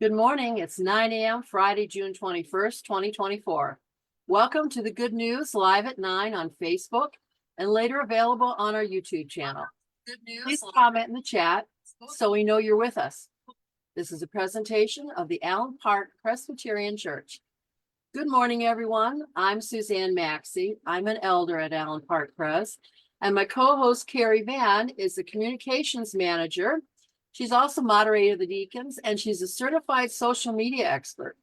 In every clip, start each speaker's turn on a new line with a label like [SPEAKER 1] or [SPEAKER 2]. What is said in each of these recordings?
[SPEAKER 1] Good morning. It's 9 a.m. Friday, June 21st, 2024. Welcome to the Good News live at 9 on Facebook and later available on our YouTube channel. Please comment in the chat so we know you're with us. This is a presentation of the Allen Park Presbyterian Church. Good morning, everyone. I'm Suzanne Maxey. I'm an elder at Allen Park Pres, and my co-host Carrie Van is the communications manager. She's also moderator of the deacons, and she's a certified social media expert.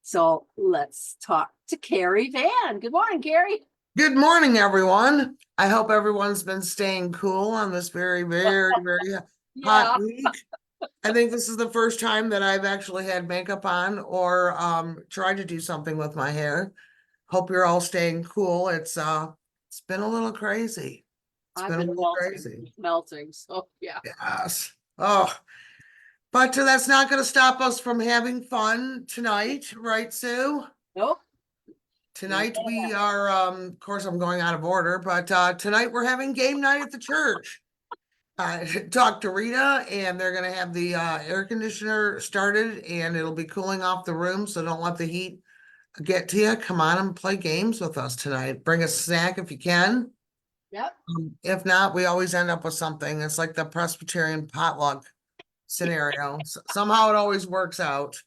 [SPEAKER 1] So let's talk to Carrie Van. Good morning, Carrie.
[SPEAKER 2] Good morning, everyone. I hope everyone's been staying cool on this very hot week. I think this is the first time that I've actually had makeup on or tried to do something with my hair. Hope you're all staying cool. It's been a little crazy.
[SPEAKER 1] I've been melting. So yeah.
[SPEAKER 2] Yes. Oh, but that's not going to stop us from having fun tonight, right, Sue?
[SPEAKER 1] Nope.
[SPEAKER 2] Tonight we are, of course, I'm going out of order, but tonight we're having game night at the church. Talked to Rita, and they're going to have the air conditioner started, and it'll be cooling off the room, so don't let the heat get to you. Come on and play games with us tonight. Bring a snack if you can.
[SPEAKER 1] Yep.
[SPEAKER 2] If not, we always end up with something. It's like the Presbyterian potluck scenario. Somehow it always works out.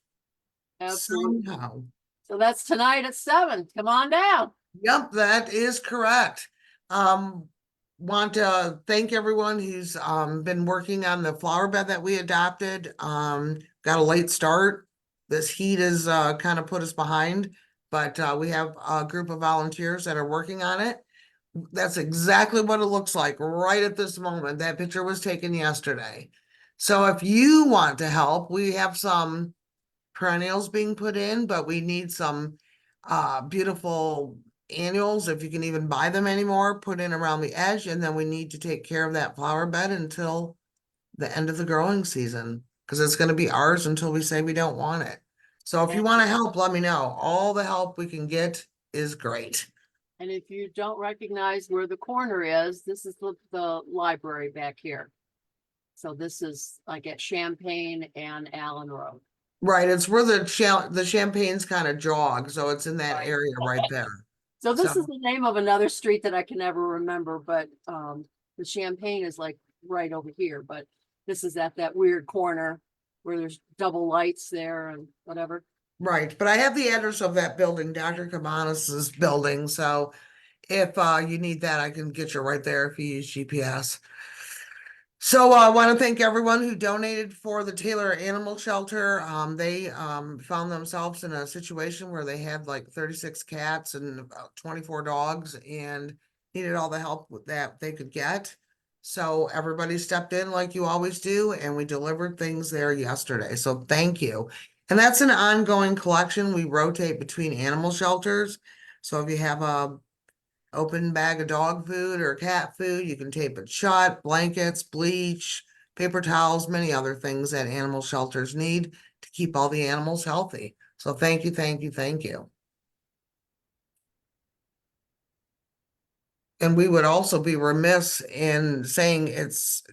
[SPEAKER 1] Absolutely.
[SPEAKER 2] Somehow.
[SPEAKER 1] So that's tonight at 7. Come on down.
[SPEAKER 2] Yep, that is correct. Want to thank everyone who's been working on the flower bed that we adopted. Got a late start. This heat has kind of put us behind, but we have a group of volunteers that are working on it. That's exactly what it looks like right at this moment. That picture was taken yesterday. So if you want to help, we have some perennials being put in, but we need some beautiful annuals, if you can even buy them anymore, put in around the edge, and then we need to take care of that flower bed until the end of the growing season, because it's going to be ours until we say we don't want it. So if you want to help, let me know. All the help we can get is great.
[SPEAKER 1] And if you don't recognize where the corner is, this is the library back here. So this is like at Champaign and Allen Road.
[SPEAKER 2] Right, it's where the Champagne's kind of jog, so it's in that area right there.
[SPEAKER 1] So this is the name of another street that I can never remember, but the Champaign is like right over here, but this is at that weird corner where there's double lights there and whatever.
[SPEAKER 2] Right, but I have the address of that building, Dr. Cabanas' building, so if you need that, I can get you right there if you use GPS. So I want to thank everyone who donated for the Taylor Animal Shelter. They found themselves in a situation where they had like 36 cats and about 24 dogs and needed all the help that they could get. So everybody stepped in like you always do, and we delivered things there yesterday. So thank you. And that's an ongoing collection. We rotate between animal shelters. So if you have a open bag of dog food or cat food, you can tape it shut, blankets, bleach, paper towels, many other things that animal shelters need to keep all the animals healthy. So thank you, thank you, thank you. And we would also be remiss in saying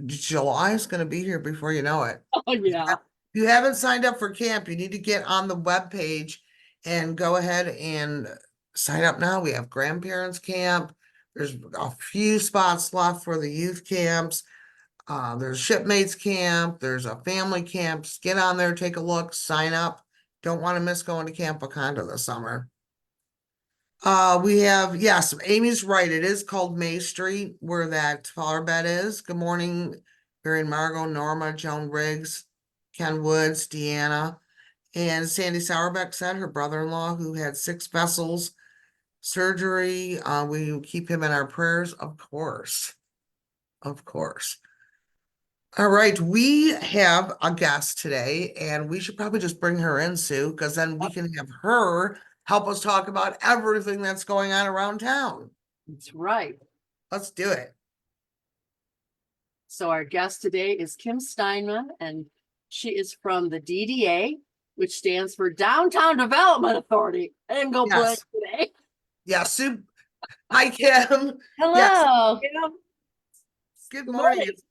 [SPEAKER 2] July is going to be here before you know it.
[SPEAKER 1] Oh, yeah.
[SPEAKER 2] If you haven't signed up for camp, you need to get on the webpage and go ahead and sign up now. We have grandparents camp. There's a few spots left for the youth camps. There's shipmates camp. There's a family camp. Just get on there, take a look, sign up. Don't want to miss going to Camp Wakanda this summer. We have, yes, Amy's right. It is called May Street where that flower bed is. Good morning, Marion Margot, Norma, Joan Riggs, Ken Woods, Deanna. And Sandy Sauerbeck said her brother-in-law, who had 6 vessels surgery, we keep him in our prayers, of course. Of course. All right, we have a guest today, and we should probably just bring her in, Sue, because then we can have her help us talk about everything that's going on around town.
[SPEAKER 1] That's right.
[SPEAKER 2] Let's do it.
[SPEAKER 1] So our guest today is Kim Stineman, and she is from the DDA, which stands for Downtown Development Authority. I didn't go blank today.
[SPEAKER 2] Yeah, Sue. Hi, Kim.
[SPEAKER 1] Hello.
[SPEAKER 2] Yes. Good morning. It's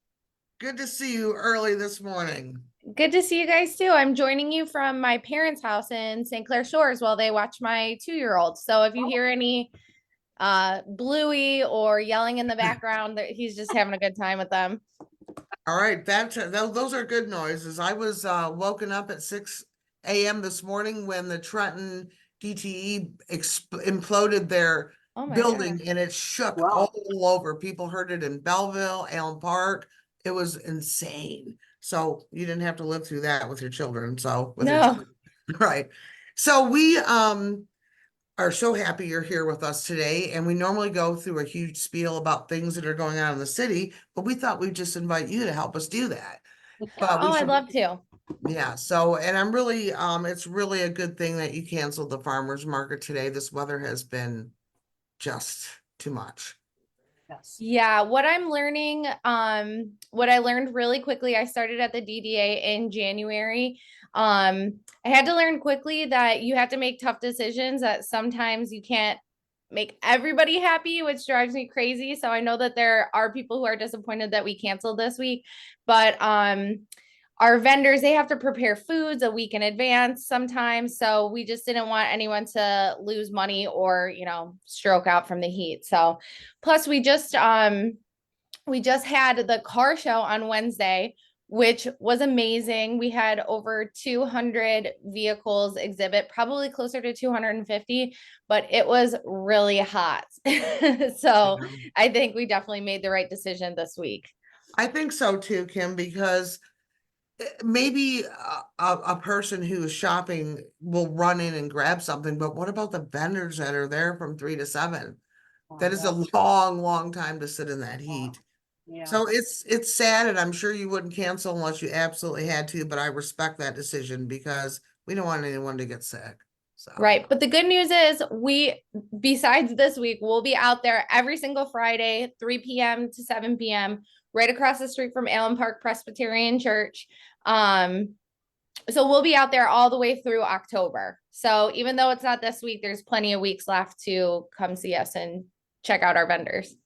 [SPEAKER 2] good to see you early this morning.
[SPEAKER 3] Good to see you guys too. I'm joining you from my parents' house in St. Clair Shores while they watch my 2-year-old. So if you hear any Bluey or yelling in the background, he's just having a good time with them.
[SPEAKER 2] All right, those are good noises. I was woken up at 6 a.m. this morning when the Trenton DTE imploded their
[SPEAKER 3] Oh my
[SPEAKER 2] building
[SPEAKER 3] gosh.
[SPEAKER 2] and it shook
[SPEAKER 1] Wow.
[SPEAKER 2] all over. People heard it in Belleville, Allen Park. It was insane. So you didn't have to live through that with your children. So with your
[SPEAKER 3] No.
[SPEAKER 2] children. Right. So we are so happy you're here with us today. And we normally go through a huge spiel about things that are going on in the city, but we thought we'd just invite you to help us do that. But we
[SPEAKER 3] Oh, I'd
[SPEAKER 2] should,
[SPEAKER 3] love to.
[SPEAKER 2] yeah. So, and I'm really, it's really a good thing that you canceled the farmer's market today. This weather has been just too much.
[SPEAKER 1] Yes.
[SPEAKER 3] Yeah, what I'm learning, what I learned really quickly, I started at the DDA in January. I had to learn quickly that you have to make tough decisions, that sometimes you can't make everybody happy, which drives me crazy. So I know that there are people who are disappointed that we canceled this week, but our vendors, they have to prepare foods a week in advance sometimes. So we just didn't want anyone to lose money or, stroke out from the heat. So plus we just had the car show on Wednesday, which was amazing. We had over 200 vehicles exhibit, probably closer to 250, but it was really hot. So I think we definitely made the right decision this week.
[SPEAKER 2] I think so too, Kim, because maybe a person who is shopping will run in and grab something, but what about the vendors that are there from 3 to 7? That is a long, long time to sit in that heat.
[SPEAKER 1] Yeah.
[SPEAKER 2] So it's sad, and I'm sure you wouldn't cancel unless you absolutely had to, but I respect that decision because we don't want anyone to get sick. So
[SPEAKER 3] Right. But the good news is besides this week, we'll be out there every single Friday, 3 p.m. to 7 p.m., right across the street from Allen Park Presbyterian Church. So we'll be out there all the way through October. So even though it's not this week, there's plenty of weeks left to come see us and check out our vendors.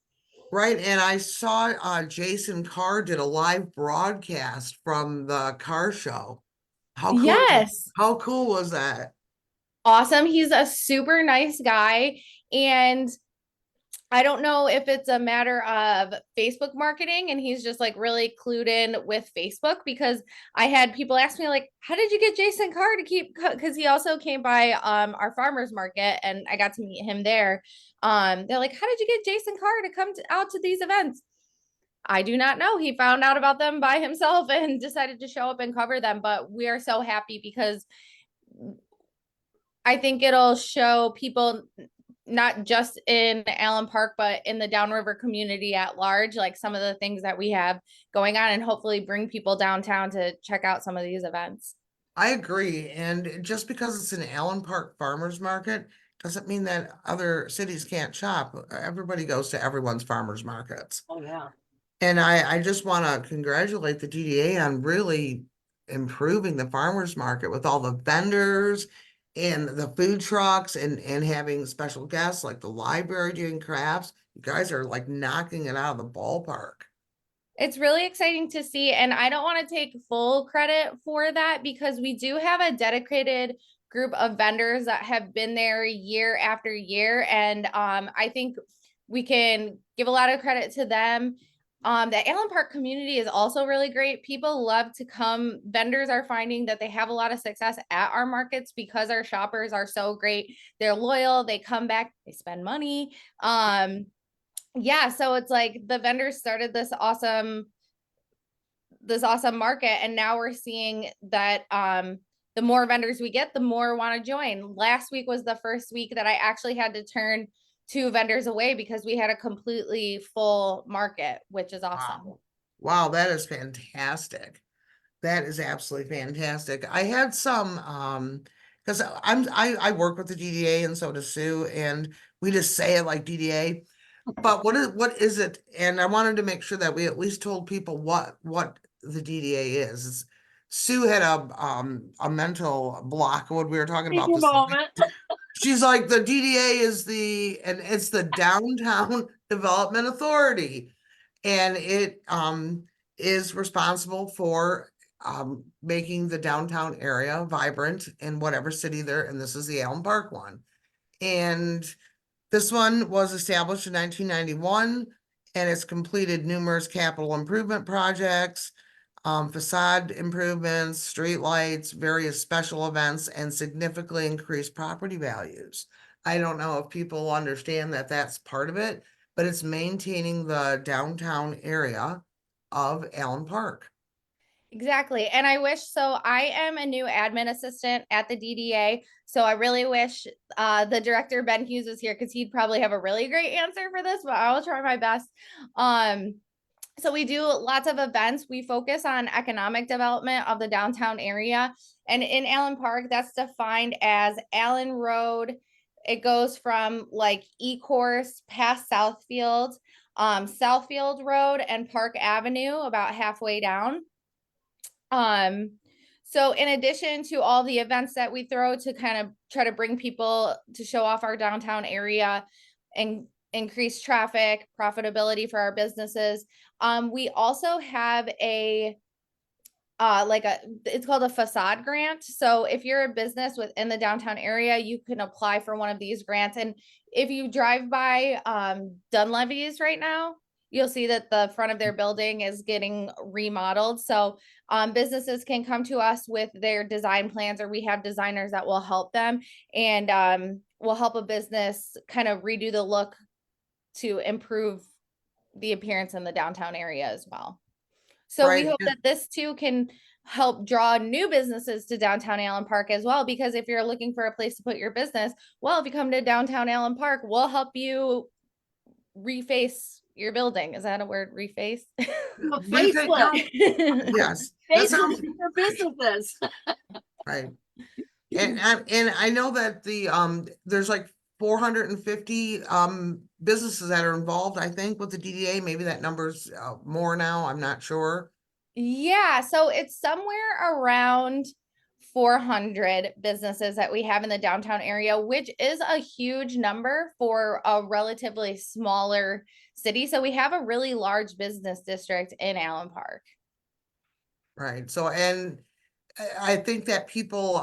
[SPEAKER 2] right, and I saw Jason Carr did a live broadcast from the car show.
[SPEAKER 3] Yes.
[SPEAKER 2] How cool was that?
[SPEAKER 3] Awesome. He's a super nice guy. And I don't know if it's a matter of Facebook marketing and he's just like really clued in with Facebook, because I had people ask me like, how did you get Jason Carr to keep, because he also came by our farmers market and I got to meet him there. They're like, how did you get Jason Carr to come out to these events? I do not know. He found out about them by himself and decided to show up and cover them. But we are so happy because I think it'll show people not just in Allen Park, but in the Downriver community at large, like some of the things that we have going on, and hopefully bring people downtown to check out some of these events.
[SPEAKER 2] I agree. And just because it's an Allen Park Farmers Market doesn't mean that other cities can't shop. Everybody goes to everyone's farmers markets.
[SPEAKER 1] Oh, yeah.
[SPEAKER 2] And I just want to congratulate the DDA on really improving the farmers market with all the vendors and the food trucks and having special guests like the library doing crafts. You guys are like knocking it out of the ballpark.
[SPEAKER 3] It's really exciting to see. And I don't want to take full credit for that because we do have a dedicated group of vendors that have been there year after year. And I think we can give a lot of credit to them. The Allen Park community is also really great. People love to come. Vendors are finding that they have a lot of success at our markets because our shoppers are so great. They're loyal. They come back. They spend money. Yeah, so it's like the vendors started this awesome market, and now we're seeing that the more vendors we get, the more want to join. Last week was the first week that I actually had to turn 2 vendors away because we had a completely full market, which is awesome.
[SPEAKER 2] Wow, that is fantastic. That is absolutely fantastic. I had some because I work with the DDA and so does Sue, and we just say it like DDA. But what is it? And I wanted to make sure that we at least told people what the DDA is. Sue had a mental block when we were talking about this. She's like, the DDA and it's the Downtown Development Authority, and it is responsible for making the downtown area vibrant in whatever city they're, and this is the Allen Park one. And this one was established in 1991, and it's completed numerous capital improvement projects, facade improvements, street lights, various special events, and significantly increased property values. I don't know if people understand that that's part of it, but it's maintaining the downtown area of Allen Park.
[SPEAKER 3] Exactly. And I wish, so I am a new admin assistant at the DDA. So I really wish the director, Ben Hughes, was here because he'd probably have a really great answer for this, but I'll try my best. So we do lots of events. We focus on economic development of the downtown area. And in Allen Park, that's defined as Allen Road. It goes from like E-Course past Southfield, Southfield Road and Park Avenue, about halfway down. So in addition to all the events that we throw to kind of try to bring people to show off our downtown area and increase traffic, profitability for our businesses, we also have a it's called a facade grant. So if you're a business within the downtown area, you can apply for one of these grants. And if you drive by Dunleavy's right now, you'll see that the front of their building is getting remodeled. So businesses can come to us with their design plans, or we have designers that will help them, and will help a business kind of redo the look to improve the appearance in the downtown area as well. So we hope that this too can help draw new businesses to downtown Allen Park as well, because if you're looking for a place to put your business, well, if you come to downtown Allen Park, we'll help you reface your building. Is that a word? Reface?
[SPEAKER 1] Facelift.
[SPEAKER 2] Yes. That sounds
[SPEAKER 1] Facelift for businesses.
[SPEAKER 2] right. And I know that the there's like 450 businesses that are involved, I think, with the DDA. Maybe that number's more now. I'm not sure.
[SPEAKER 3] Yeah, so it's somewhere around 400 businesses that we have in the downtown area, which is a huge number for a relatively smaller city. So we have a really large business district in Allen Park.
[SPEAKER 2] Right. So, and I think that people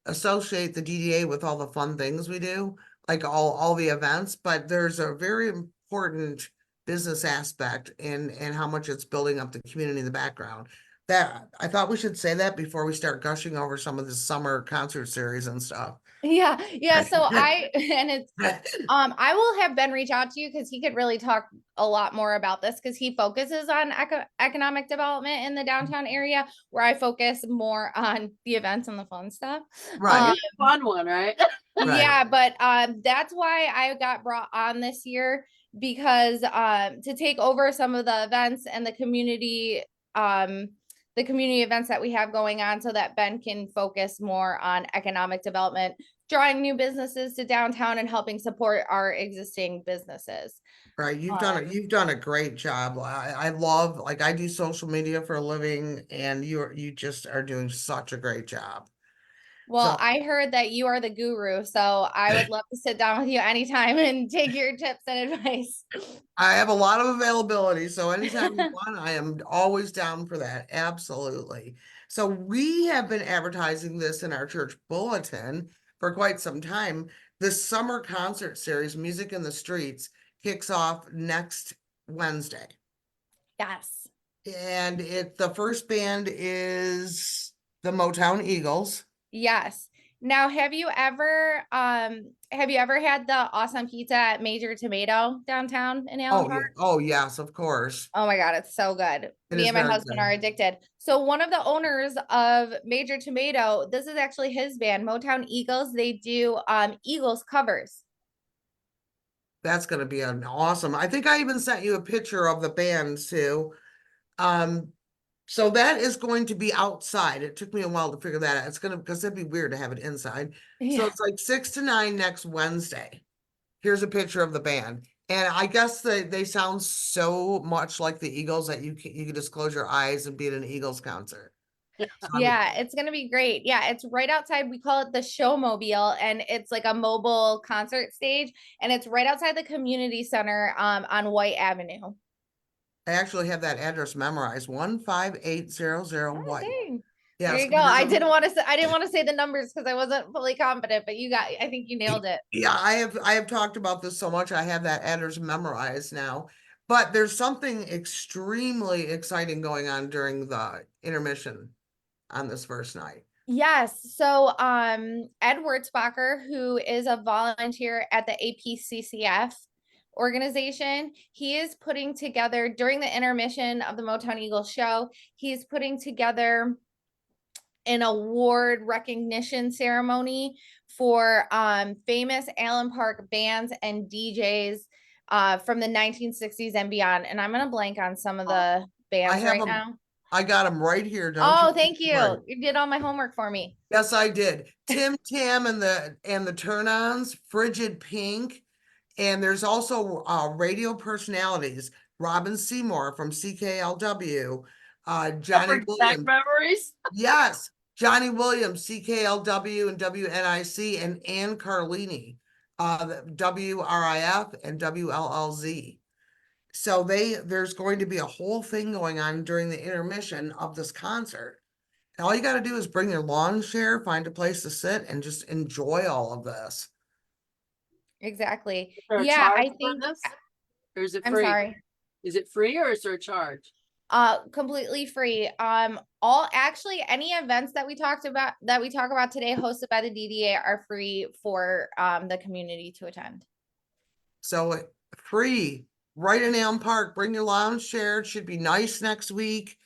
[SPEAKER 2] associate the DDA with all the fun things we do, like all the events, but there's a very important business aspect in how much it's building up the community in the background. That I thought we should say that before we start gushing over some of the summer concert series and stuff.
[SPEAKER 3] Yeah. So I will have Ben reach out to you because he could really talk a lot more about this, because he focuses on economic development in the downtown area, where I focus more on the events and the fun stuff.
[SPEAKER 2] Right.
[SPEAKER 1] Fun one, right?
[SPEAKER 3] Yeah, but that's why I got brought on this year, because to take over some of the events and the community events that we have going on, so that Ben can focus more on economic development, drawing new businesses to downtown and helping support our existing businesses.
[SPEAKER 2] Right. You've done a great job. I love, like, I do social media for a living, and you just are doing such a great job.
[SPEAKER 3] Well,
[SPEAKER 2] So
[SPEAKER 3] I heard that you are the guru, so I would love to sit down with you anytime and take your tips and advice.
[SPEAKER 2] I have a lot of availability, so anytime you want, I am always down for that. Absolutely. So we have been advertising this in our church bulletin for quite some time. The summer concert series, Music in the Streets, kicks off next Wednesday.
[SPEAKER 3] Yes.
[SPEAKER 2] And the first band is the Motown Eagles.
[SPEAKER 3] Yes. Now, have you ever had the awesome pizza at Major Tomato downtown in Allen Park?
[SPEAKER 2] Yeah. Oh, yes, of course.
[SPEAKER 3] Oh my God, it's so good. Me and my husband are
[SPEAKER 2] good.
[SPEAKER 3] addicted. So one of the owners of Major Tomato, this is actually his band, Motown Eagles. They do Eagles covers.
[SPEAKER 2] That's going to be an awesome. I think I even sent you a picture of the band too. So that is going to be outside. It took me a while to figure that out. It's going to, because it'd be weird to have it inside.
[SPEAKER 3] Yeah.
[SPEAKER 2] So it's like 6 to 9 next Wednesday. Here's a picture of the band. And I guess they sound so much like the Eagles that you can just close your eyes and be at an Eagles concert.
[SPEAKER 3] Yeah, it's gonna be great. Yeah, it's right outside. We call it the Showmobile, and it's like a mobile concert stage, and it's right outside the community center on White Avenue.
[SPEAKER 2] I actually have that address memorized, 15800
[SPEAKER 3] Oh,
[SPEAKER 2] White.
[SPEAKER 3] dang.
[SPEAKER 2] Yes.
[SPEAKER 3] There you go. I didn't want to say the numbers because I wasn't fully confident, but I think you nailed it.
[SPEAKER 2] Yeah, I have talked about this so much. I have that address memorized now. But there's something extremely exciting going on during the intermission on this first night.
[SPEAKER 3] Yes. So Ed Wurzbacher, who is a volunteer at the APCCF organization, he is putting together during the intermission of the Motown Eagles show, he's putting together an award recognition ceremony for famous Allen Park bands and DJs from the 1960s and beyond. And I'm gonna blank on some of the bands
[SPEAKER 2] have
[SPEAKER 3] right
[SPEAKER 2] them.
[SPEAKER 3] now.
[SPEAKER 2] I got them right here, don't
[SPEAKER 3] Oh,
[SPEAKER 2] you?
[SPEAKER 3] thank
[SPEAKER 2] Right.
[SPEAKER 3] you. You did all my homework for me.
[SPEAKER 2] Yes, I did. Tim Tam and the Turn-Ons, Frigid Pink, and there's also radio personalities. Robin Seymour from CKLW, Johnny
[SPEAKER 1] Back
[SPEAKER 2] Williams.
[SPEAKER 1] memories.
[SPEAKER 2] Yes, Johnny Williams, CKLW and WNIC, and Ann Carlini, WRIF and WLLZ. So there's going to be a whole thing going on during the intermission of this concert. And all you got to do is bring your lawn chair, find a place to sit, and just enjoy all of this.
[SPEAKER 3] Exactly.
[SPEAKER 1] Is there a
[SPEAKER 3] Yeah,
[SPEAKER 1] charge
[SPEAKER 3] I
[SPEAKER 1] for
[SPEAKER 3] think
[SPEAKER 1] this? Or is it
[SPEAKER 3] I'm
[SPEAKER 1] free?
[SPEAKER 3] sorry.
[SPEAKER 1] Is it free or is there a charge?
[SPEAKER 3] Completely free. All actually any events that we talk about today hosted by the DDA are free for the community to attend.
[SPEAKER 2] So free, right in Allen Park. Bring your lounge chair. It should be nice next week.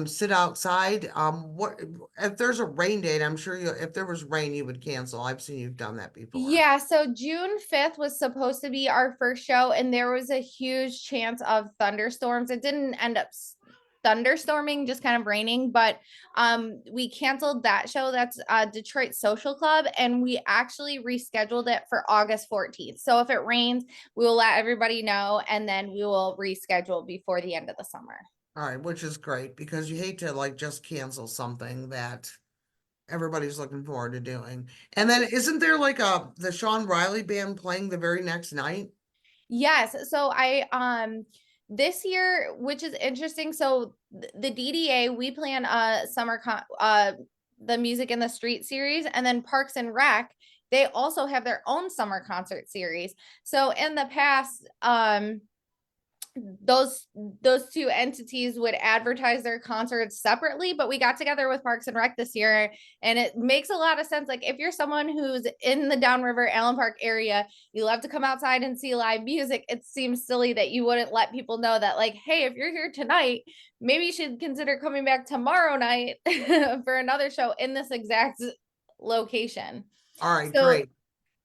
[SPEAKER 2] Sit outside. What if there's a rain date? I'm sure if there was rain, you would cancel. I've seen you've done that before.
[SPEAKER 3] Yeah, so June 5th was supposed to be our first show, and there was a huge chance of thunderstorms. It didn't end up thunderstorming, just kind of raining, but we canceled that show. That's Detroit Social Club, and we actually rescheduled it for August 14th. So if it rains, we will let everybody know, and then we will reschedule before the end of the summer.
[SPEAKER 2] All right, which is great because you hate to like just cancel something that everybody's looking forward to doing. And then isn't there like the Sean Riley band playing the very next night?
[SPEAKER 3] Yes. So this year, which is interesting. So the DDA, we plan a summer the Music in the Street series, and then Parks and Rec, they also have their own summer concert series. So in the past, those two entities would advertise their concerts separately, but we got together with Parks and Rec this year, and it makes a lot of sense. Like if you're someone who's in the Downriver Allen Park area, you love to come outside and see live music, it seems silly that you wouldn't let people know that, like, hey, if you're here tonight, maybe you should consider coming back tomorrow night for another show in this exact location.
[SPEAKER 2] All right,
[SPEAKER 3] So
[SPEAKER 2] great.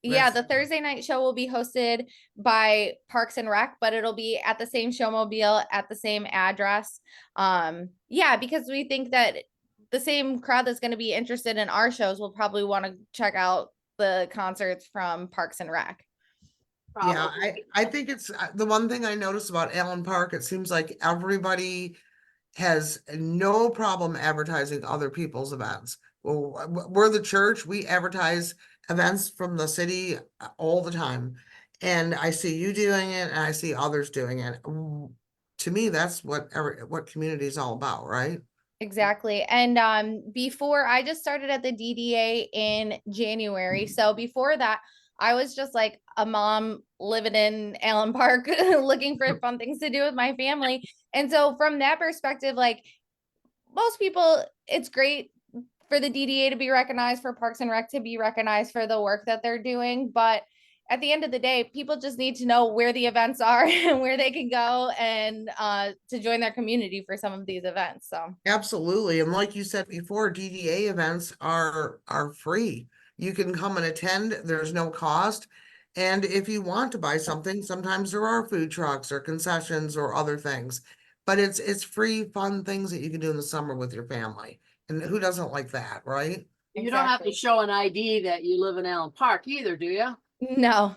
[SPEAKER 3] yeah, the Thursday night show will be hosted by Parks and Rec, but it'll be at the same showmobile at the same address. Yeah, because we think that the same crowd that's going to be interested in our shows will probably want to check out the concerts from Parks and Rec.
[SPEAKER 2] Yeah, I think it's the one thing I noticed about Allen Park. It seems like everybody has no problem advertising other people's events. Well, we're the church. We advertise events from the city all the time. And I see you doing it and I see others doing it. To me, that's what community is all about, right?
[SPEAKER 3] Exactly. And before I just started at the DDA in January. So before that, I was just like a mom living in Allen Park looking for fun things to do with my family. And so from that perspective, like most people, it's great for the DDA to be recognized, for Parks and Rec to be recognized for the work that they're doing. But at the end of the day, people just need to know where the events are and where they can go and to join their community for some of these events. So
[SPEAKER 2] absolutely. And like you said before, DDA events are free. You can come and attend. There's no cost. And if you want to buy something, sometimes there are food trucks or concessions or other things. But it's free, fun things that you can do in the summer with your family. And who doesn't like that, right?
[SPEAKER 1] You don't have to show an ID that you live in Allen Park either, do you?
[SPEAKER 3] No.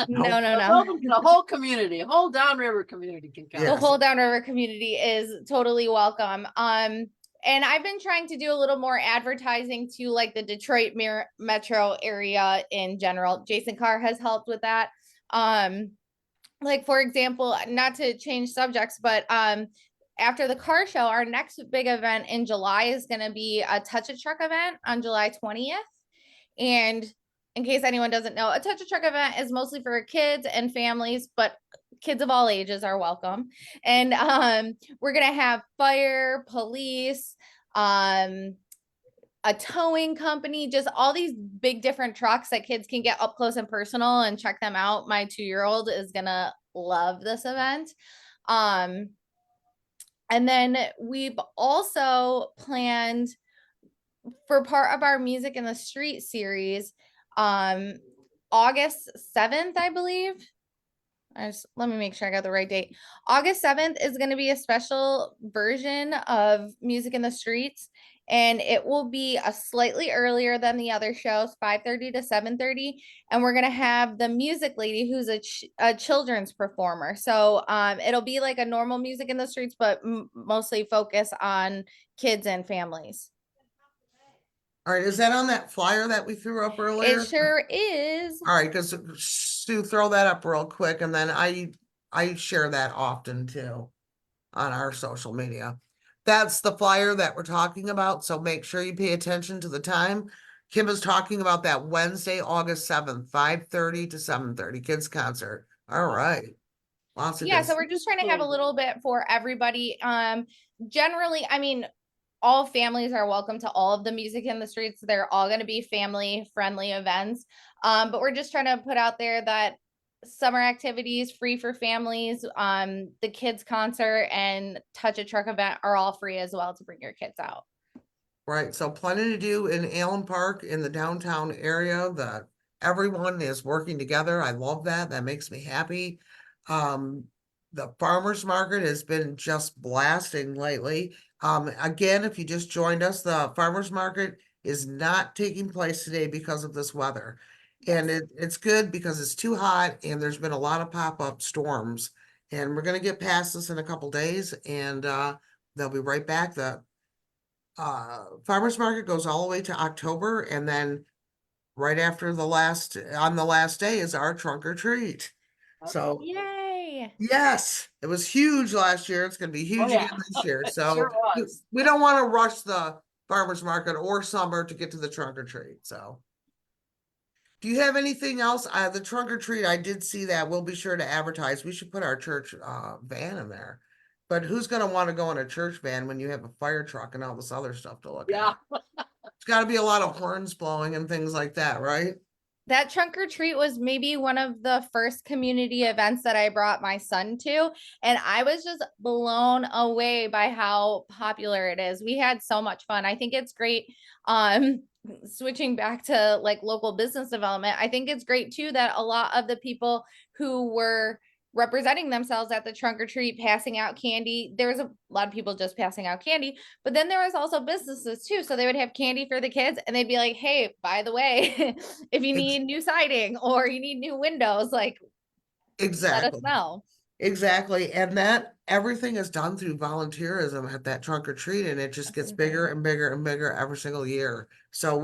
[SPEAKER 3] No.
[SPEAKER 1] The whole community, whole downriver community can come.
[SPEAKER 3] The whole downriver community is totally welcome. And I've been trying to do a little more advertising to like the Detroit metro area in general. Jason Carr has helped with that. like, for example, not to change subjects, but after the car show, our next big event in July is going to be a Touch a Truck event on July 20th. And in case anyone doesn't know, a Touch a Truck event is mostly for kids and families, but kids of all ages are welcome. And we're going to have fire, police, a towing company, just all these big different trucks that kids can get up close and personal and check them out. My 2-year-old is gonna love this event. And then we've also planned for part of our Music in the Street series, August 7th, I believe. Let me make sure I got the right date. August 7th is going to be a special version of Music in the Streets, and it will be a slightly earlier than the other shows, 5:30 to 7:30. And we're going to have the music lady who's a children's performer. So it'll be like a normal Music in the Streets, but mostly focus on kids and families.
[SPEAKER 2] All right, is that on that flyer that we threw up earlier?
[SPEAKER 3] It sure is.
[SPEAKER 2] All right, because Sue, throw that up real quick, and then I share that often too on our social media. That's the flyer that we're talking about, so make sure you pay attention to the time. Kim is talking about that Wednesday, August 7th, 5:30 to 7:30, kids concert. All right. Lots of
[SPEAKER 3] Yeah,
[SPEAKER 2] good
[SPEAKER 3] so we're just trying to have a little bit for everybody. Generally, I mean, all families are welcome to all of the Music in the Streets. They're all going to be family friendly events. But we're just trying to put out there that summer activities free for families, the kids concert and Touch a Truck event are all free as well to bring your kids out.
[SPEAKER 2] Right, so plenty to do in Allen Park in the downtown area. Everyone is working together. I love that. That makes me happy. The farmers market has been just blasting lately. Again, if you just joined us, the farmers market is not taking place today because of this weather. And it's good because it's too hot and there's been a lot of pop-up storms. And we're gonna get past this in a couple days and they'll be right back. The farmers market goes all the way to October, and then right after on the last day is our trunk or treat. So
[SPEAKER 3] Yay!
[SPEAKER 2] yes, it was huge last year. It's going to be huge
[SPEAKER 1] yeah.
[SPEAKER 2] again this year.
[SPEAKER 1] It
[SPEAKER 2] So
[SPEAKER 1] sure was.
[SPEAKER 2] we don't want to rush the farmers market or summer to get to the trunk or treat. So do you have anything else? The trunk or treat, I did see that. We'll be sure to advertise. We should put our church van in there. But who's going to want to go in a church van when you have a fire truck and all this other stuff to look
[SPEAKER 1] Yeah.
[SPEAKER 2] at? It's got to be a lot of horns blowing and things like that, right?
[SPEAKER 3] That trunk or treat was maybe one of the first community events that I brought my son to. And I was just blown away by how popular it is. We had so much fun. I think it's great. Switching back to like local business development, I think it's great too that a lot of the people who were representing themselves at the trunk or treat, passing out candy. There was a lot of people just passing out candy, but then there was also businesses too. So they would have candy for the kids and they'd be like, hey, by the way, if you need new siding or you need new windows, like let us
[SPEAKER 2] Exactly.
[SPEAKER 3] know.
[SPEAKER 2] Exactly. And that everything is done through volunteerism at that trunk or treat, and it just
[SPEAKER 3] That's
[SPEAKER 2] gets bigger
[SPEAKER 3] insane.
[SPEAKER 2] and bigger and bigger every single year. So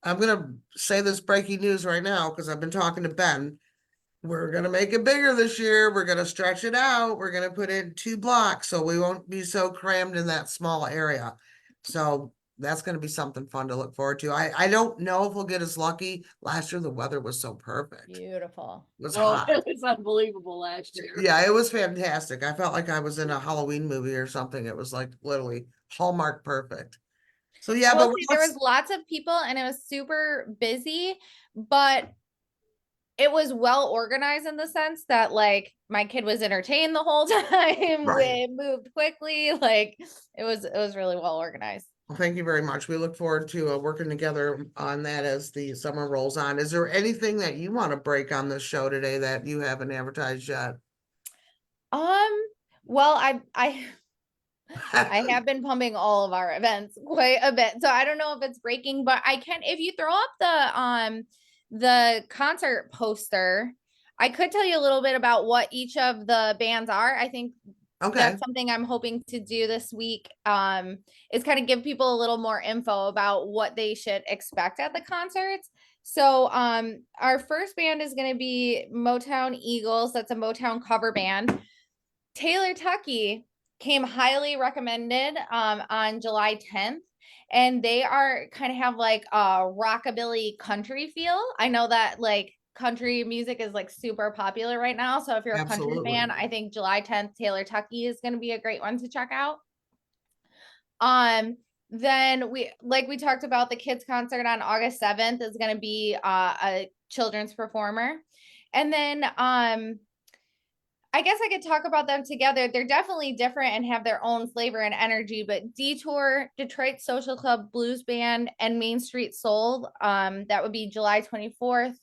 [SPEAKER 2] I'm gonna say this breaking news right now because I've been talking to Ben. We're gonna make it bigger this year. We're gonna stretch it out. We're gonna put in 2 blocks so we won't be so crammed in that small area. So that's gonna be something fun to look forward to. I don't know if we'll get as lucky. Last year the weather was so perfect.
[SPEAKER 3] Beautiful.
[SPEAKER 2] It was
[SPEAKER 1] Oh,
[SPEAKER 2] hot.
[SPEAKER 1] it was unbelievable last year.
[SPEAKER 2] Yeah, it was fantastic. I felt like I was in a Halloween movie or something. It was like literally Hallmark perfect. So yeah,
[SPEAKER 3] I will
[SPEAKER 2] but
[SPEAKER 3] say there was lots of people and it was super busy, but it was well organized in the sense that like my kid was entertained the whole time.
[SPEAKER 2] Right.
[SPEAKER 3] We moved quickly. Like it was really well organized.
[SPEAKER 2] Well, thank you very much. We look forward to working together on that as the summer rolls on. Is there anything that you want to break on this show today that you haven't advertised yet?
[SPEAKER 3] Well, I have been pumping all of our events quite a bit. So I don't know if it's breaking, but I can, if you throw up the concert poster, I could tell you a little bit about what each of the bands are. I think
[SPEAKER 2] Okay.
[SPEAKER 3] that's something I'm hoping to do this week. Is kind of give people a little more info about what they should expect at the concerts. So our first band is going to be Motown Eagles. That's a Motown cover band. Taylor Tucky came highly recommended on July 10th. And they are kind of have like a rockabilly country feel. I know that like country music is like super popular right now. So if you're a country
[SPEAKER 2] Absolutely.
[SPEAKER 3] fan, I think July 10th, Taylor Tucky is going to be a great one to check out. Then we talked about, the kids concert on August 7th is going to be a children's performer. And then I guess I could talk about them together. They're definitely different and have their own flavor and energy, but Detour, Detroit Social Club Blues Band, and Main Street Soul, that would be July 24th,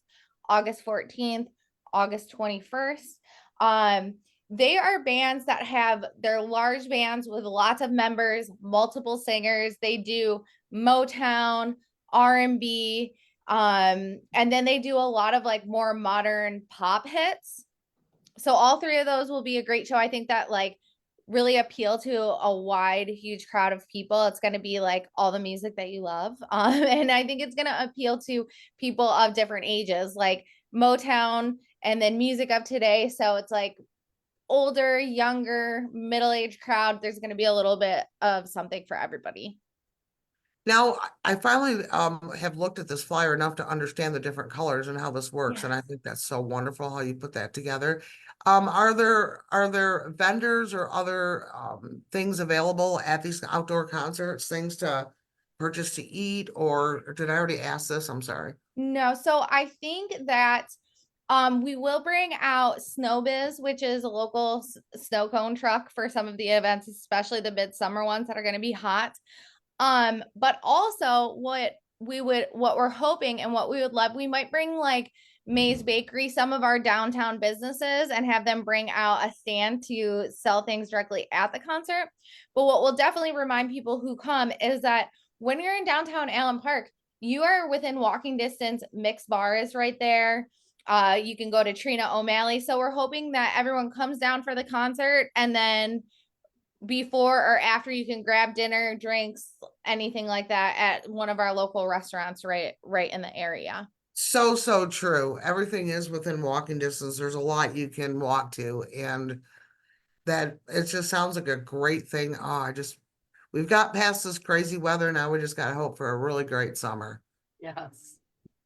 [SPEAKER 3] August 14th, August 21st. They are bands that they're large bands with lots of members, multiple singers. They do Motown, R&B, and then they do a lot of like more modern pop hits. So all three of those will be a great show. I think that like really appeal to a wide, huge crowd of people. It's going to be like all the music that you love. And I think it's going to appeal to people of different ages, like Motown and then music of today. So it's like older, younger, middle-aged crowd. There's going to be a little bit of something for everybody.
[SPEAKER 2] Now, I finally have looked at this flyer enough to understand the different colors and how this works, and I think that's so wonderful how you put that together. Are there vendors or other things available at these outdoor concerts, things to purchase to eat, or did I already ask this? I'm sorry.
[SPEAKER 3] No, so I think that we will bring out Snowbiz, which is a local snow cone truck for some of the events, especially the midsummer ones that are going to be hot. But also what we're hoping and what we would love, we might bring like May's Bakery, some of our downtown businesses, and have them bring out a stand to sell things directly at the concert. But what we'll definitely remind people who come is that when you're in downtown Allen Park, you are within walking distance. Mixed Bar is right there. You can go to Trina O'Malley. So we're hoping that everyone comes down for the concert, and then before or after you can grab dinner, drinks, anything like that at one of our local restaurants right in the area.
[SPEAKER 2] So true. Everything is within walking distance. There's a lot you can walk to, and that it just sounds like a great thing. We've got past this crazy weather now. We just got to hope for a really great summer.
[SPEAKER 1] Yes.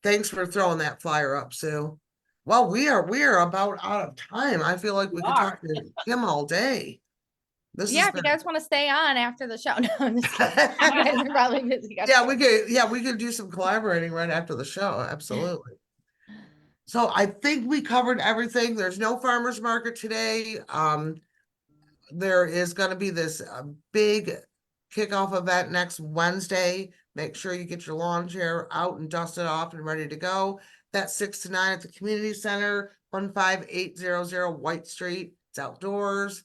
[SPEAKER 2] Thanks for throwing that flyer up, Sue. Well, we are about out of time. I feel like we could talk to Kim all day. This
[SPEAKER 3] Yeah,
[SPEAKER 2] has
[SPEAKER 3] if you
[SPEAKER 2] been
[SPEAKER 3] guys want to stay on after the show. No, I'm just kidding. You guys are probably busy.
[SPEAKER 2] we could do some collaborating right after the show. Absolutely. So I think we covered everything. There's no farmers market today. There is going to be this big kickoff event next Wednesday. Make sure you get your lawn chair out and dusted off and ready to go. That's 6 to 9 at the community center, 15800 White Street. It's outdoors.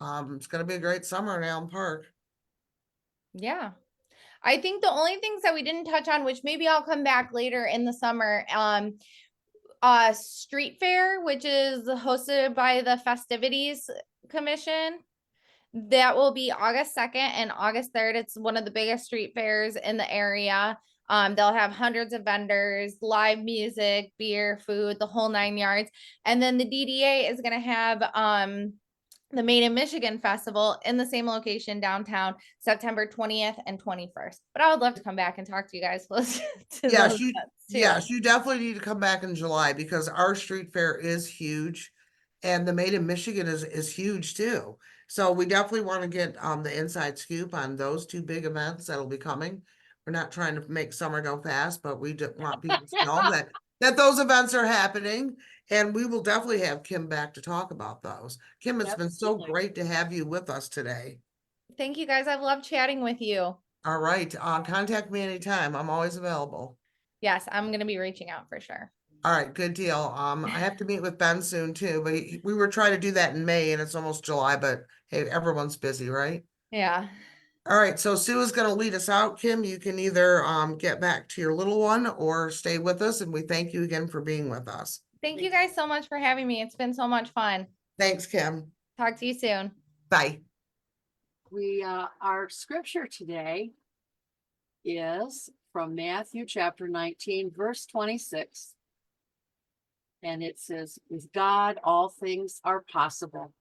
[SPEAKER 2] It's going to be a great summer in Allen Park.
[SPEAKER 3] Yeah. I think the only things that we didn't touch on, which maybe I'll come back later in the summer, street fair, which is hosted by the Festivities Commission. That will be August 2nd and August 3rd. It's one of the biggest street fairs in the area. They'll have hundreds of vendors, live music, beer, food, the whole 9 yards. And then the DDA is going to have the Made in Michigan Festival in the same location downtown, September 20th and 21st. But I would love to come back and talk to you guys close to those
[SPEAKER 2] Yes, you definitely need to come back in July because our street fair is huge, and the Made in Michigan is huge too. So we definitely want to get the inside scoop on those two big events that'll be coming. We're not trying to make summer go fast, but we want people to know that those events are happening, and we will definitely have Kim back to talk about those. Kim, it's been so great to have you with us today.
[SPEAKER 3] Thank you guys. I've loved chatting with you.
[SPEAKER 2] All right. Contact me anytime. I'm always available.
[SPEAKER 3] Yes, I'm going to be reaching out for sure.
[SPEAKER 2] All right, good deal. I have to meet with Ben soon too, but we were trying to do that in May and it's almost July, but hey, everyone's busy, right?
[SPEAKER 3] Yeah.
[SPEAKER 2] All right, so Sue is going to lead us out. Kim, you can either get back to your little one or stay with us, and we thank you again for being with us.
[SPEAKER 3] Thank you guys so much for having me. It's been so much fun.
[SPEAKER 2] Thanks, Kim.
[SPEAKER 3] Talk to you soon.
[SPEAKER 2] Bye.
[SPEAKER 1] Our scripture today is from Matthew chapter 19, verse 26. And it says, with God, all things are possible.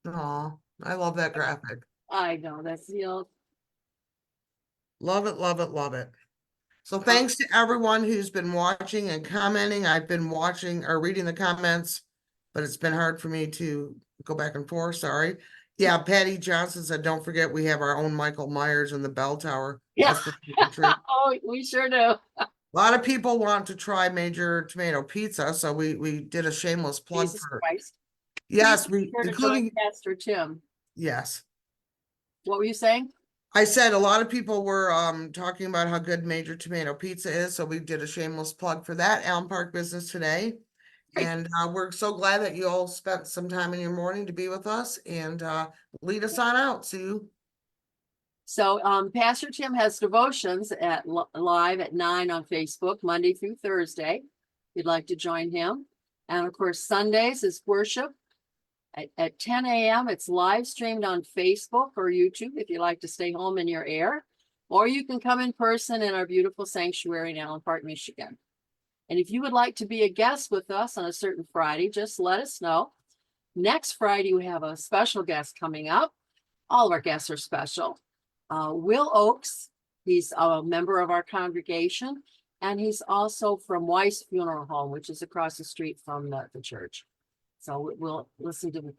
[SPEAKER 2] Oh, I love that graphic.
[SPEAKER 1] I know, that's,
[SPEAKER 2] Love it, love it, love it. So thanks to everyone who's been watching and commenting. I've been watching or reading the comments, but it's been hard for me to go back and forth. Sorry. Yeah, Patty Johnson said, don't forget we have our own Michael Myers in the bell tower.
[SPEAKER 1] Yeah.
[SPEAKER 2] That's for sure.
[SPEAKER 1] Oh, we sure do.
[SPEAKER 2] A lot of people want to try Major Tomato Pizza, so we did a shameless plug
[SPEAKER 1] Jesus
[SPEAKER 2] for.
[SPEAKER 1] Christ.
[SPEAKER 2] Yes,
[SPEAKER 1] Please be sure to join
[SPEAKER 2] including,
[SPEAKER 1] Pastor Tim.
[SPEAKER 2] yes.
[SPEAKER 1] What were you saying?
[SPEAKER 2] I said a lot of people were talking about how good Major Tomato Pizza is, so we did a shameless plug for that, Allen Park Business Today.
[SPEAKER 1] Great.
[SPEAKER 2] And we're so glad that you all spent some time in your morning to be with us, and lead us on out, Sue.
[SPEAKER 1] So Pastor Tim has devotions at live at 9 on Facebook, Monday through Thursday. If you'd like to join him. And of course, Sundays is worship at 10 a.m. It's live streamed on Facebook or YouTube if you like to stay home in your air, or you can come in person in our beautiful sanctuary in Allen Park, Michigan. And if you would like to be a guest with us on a certain Friday, just let us know. Next Friday, we have a special guest coming up. All of our guests are special. Will Oakes, he's a member of our congregation, and he's also from Weiss Funeral Home, which is across the street from the church. So we'll listen to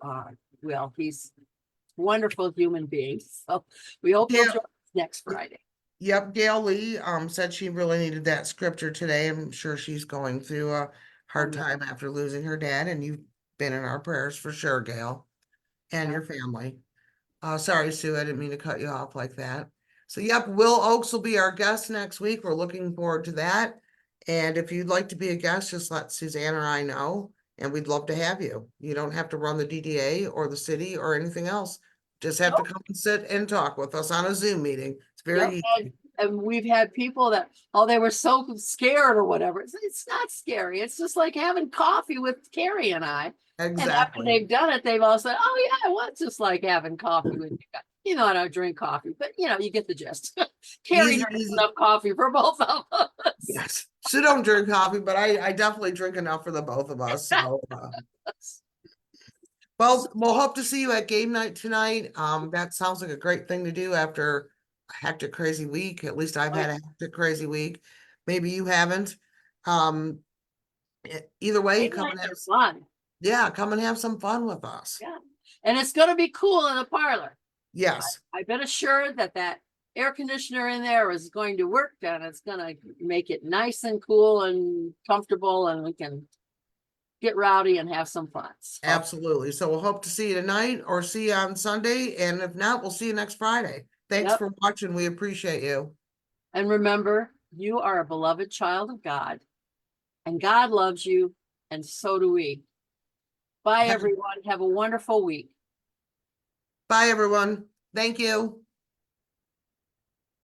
[SPEAKER 1] Will. He's a wonderful human being. So we hope you'll join us next Friday.
[SPEAKER 2] Yep, Gail Lee said she really needed that scripture today. I'm sure she's going through a hard time after losing her dad, and you've been in our prayers for sure, Gail, and your family. Sorry, Sue, I didn't mean to cut you off like that. So yep, Will Oakes will be our guest next week. We're looking forward to that. And if you'd like to be a guest, just let Suzanne or I know, and we'd love to have you. You don't have to run the DDA or the city or anything else. Just have to come and sit and talk with us on a Zoom meeting. It's very easy.
[SPEAKER 1] And we've had people that, they were so scared or whatever. It's not scary. It's just like having coffee with Carrie and I. And after
[SPEAKER 2] Exactly.
[SPEAKER 1] they've done it, they've all said, oh yeah, it was just like having coffee with you guys. You know, I don't drink coffee, but you get the gist. Carrie drinks enough coffee for both of us.
[SPEAKER 2] Yes. Sue don't drink coffee, but I definitely drink enough for the both of us. So well, we'll hope to see you at game night tonight. That sounds like a great thing to do after a hectic, crazy week. At least I've had a hectic, crazy week. Maybe you haven't. Either way, come and have
[SPEAKER 1] fun.
[SPEAKER 2] Yeah, come and have some fun with us.
[SPEAKER 1] Yeah. And it's going to be cool in the parlor.
[SPEAKER 2] Yes.
[SPEAKER 1] I've been assured that air conditioner in there is going to work, and it's going to make it nice and cool and comfortable, and we can get rowdy and have some fun. So.
[SPEAKER 2] Absolutely. So we'll hope to see you tonight or see you on Sunday. And if not, we'll see you next Friday. Thanks for watching. We appreciate you.
[SPEAKER 1] And remember, you are a beloved child of God, and God loves you, and so do we. Bye, everyone. Have a wonderful week.
[SPEAKER 2] Bye, everyone. Thank you.